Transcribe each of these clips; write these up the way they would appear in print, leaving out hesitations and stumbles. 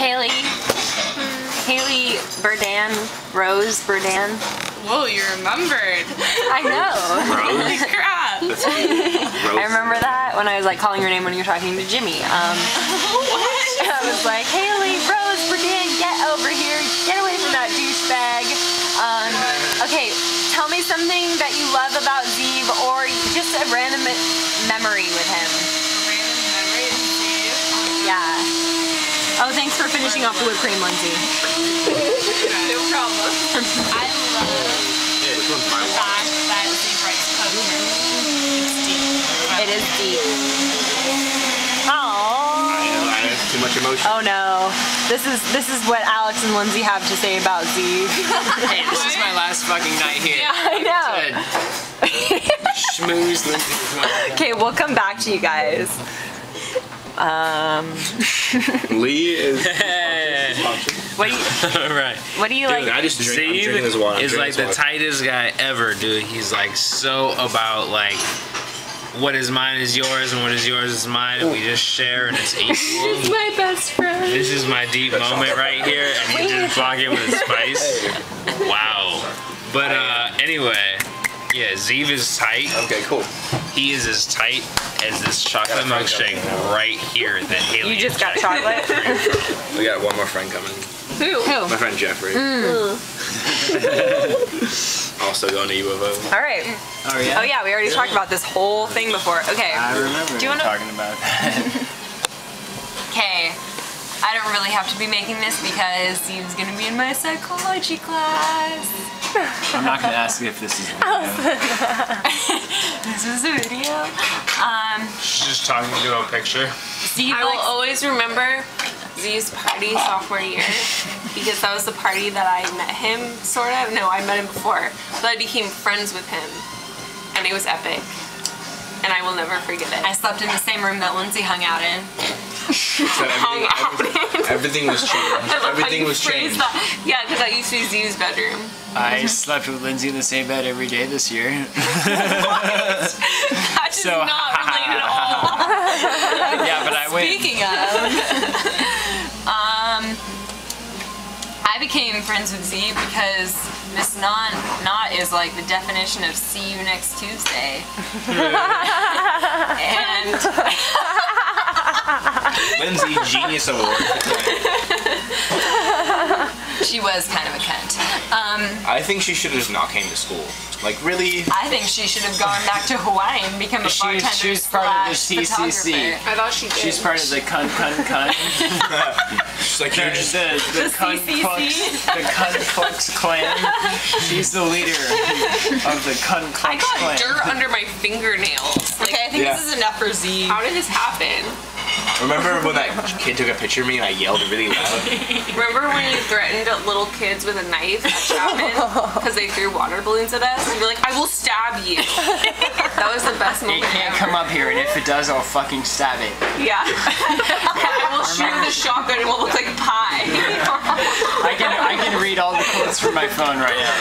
Haley. Haley Burdan. Rose Burdan. Whoa, you remembered. I know. Holy crap. I remember that when I was like calling your name when you were talking to Jimmy. What? I was like, Haley Rose Burdan, get over here. Get away from that douchebag. Okay, tell me something that you love about Zeev or just a random memory with him. Random memory of Zeev? Yeah. Oh, thanks for finishing off the whipped cream, Lindsay. No problem. I love the fact that Zeev writes poetry. It's deep. It is deep. Aww. I have too much emotion. Oh no. This is what Alex and Lindsay have to say about Zeev. Hey, this is my last fucking night here. Yeah, I know. Schmooze Lindsay. Okay, we'll come back to you guys. Lee is. What do you? Right. What do you Dude, like? I just drink. I'm drinking this water. Is like the tightest guy ever, dude. He's like so about like what is mine is yours and what is yours is mine, and we just share and it's equal. My best friend. This is my deep moment right here, and you just block it with spice. Wow. But anyway, yeah, Zeev is tight. Okay, cool. He is as tight as this chocolate milkshake right here that Haley. You just got chocolate? We got one more friend coming. Who? My friend Jeffrey. Also going to U of O. All right. Oh yeah. Oh yeah, we already talked about this whole thing before. Okay. I remember Do you wanna- talking about that. Okay. I don't really have to be making this because Zeev's gonna be in my psychology class. I'm not gonna ask you if this is. This is a video. She's just talking to a picture. Zeev I will likes- always remember Zeev's party sophomore year because that was the party that I met him, sort of. No, I met him before, but I became friends with him, and it was epic, and I will never forget it. I slept in the same room that Lindsay hung out in. Everything was changed. I love how Everything you was phrased changed. that. Yeah, because that used to be Zeev's bedroom. I slept with Lindsay in the same bed every day this year. That does So- not relate at all. Yeah, but I went. Speaking of, I became friends with Zeev because Miss Not is like the definition of see you next Tuesday. And Lindsay Genius Award. she was kind of a cunt. I think she should have just not came to school. Like, really? I think she should have gone back to Hawaii and become a bartender She's part of the slash CCC. photographer. I thought she did. She's part of the cunt. She's like, you're just. The cunt CCC? Klux Klan. She's the leader of the cunt I Klux got Klan. dirt under my fingernails. Like, Okay, I think Yeah. this is enough for Zeev. how did this happen? Remember when that kid took a picture of me and I yelled really loud? Remember when you threatened little kids with a knife at Chapman because they threw water balloons at us? And you're like, I will stab you. That was the best It moment can't ever. come up here, and if it does, I'll fucking stab it. Yeah. I will shoot the shotgun and it will look like pie. I can read all the quotes from my phone right now.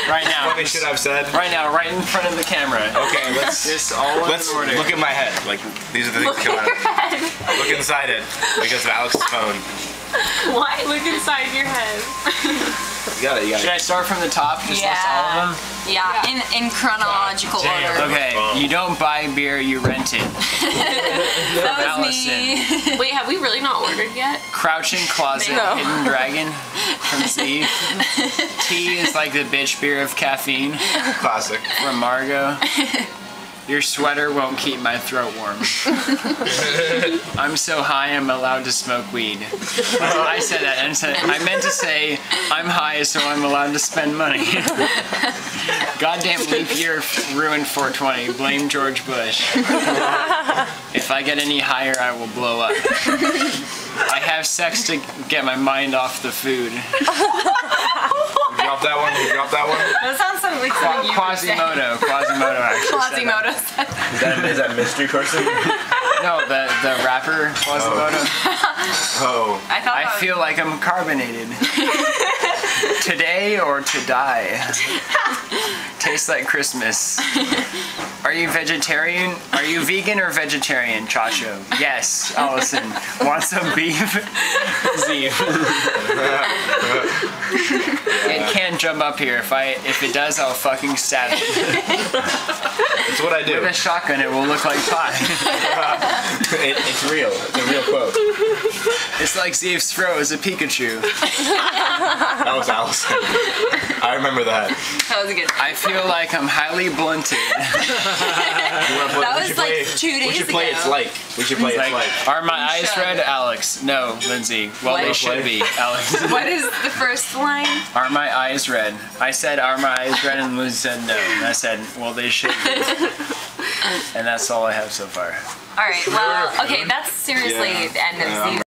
Right now. What they should have said. Right now, right in front of the camera. Okay, let's This all in let's order. look at my head. Like, these are the things that come out. Look inside it because of Alex's phone. Why? Look inside your head. You got it. Should I start from the top? Just list all of them? Yeah, in chronological order. Okay, you don't buy beer, you rent it. That was me. Wait, have we really not ordered yet? Crouching Closet, No. Hidden Dragon from Zeev. Tea is like the bitch beer of caffeine Classic. from Margot. Your sweater won't keep my throat warm. I'm so high I'm allowed to smoke weed. I said that and said I meant to say I'm high so I'm allowed to spend money. Goddamn leap year ruined 420. Blame George Bush. If I get any higher I will blow up. I have sex to get my mind off the food. Drop that one. You drop that one. That sounds like something you would say. Quasimodo actually said that. Quasimodo said. Is that a mystery person? No, the rapper Quasimodo. Oh. I thought I that was- feel like I'm carbonated. Today or to die. Tastes like Christmas. Are you vegetarian? Are you vegan or vegetarian, Chacho? Yes, Allison. Want some beef? Zeev. It can't jump up here. If it does, I'll fucking stab it. That's what I do. With a shotgun, it will look like pie. It's real. It's a real quote. It's like Zeev's throw is a Pikachu. That was Allison. I remember that. That was good. I feel like I'm highly blunted. That was like 2 days ago. We should play It's Like. We should play It's Like. Are my eyes should. red, Alex? No, Lindsay. Well, they What? should be, Alex. What is the first line? Are my eyes red? I said, are my eyes red? And Lindsay said no. And I said, well, they should be. And that's all I have so far. All right. Well, okay. That's seriously the end of Yeah, Zeev.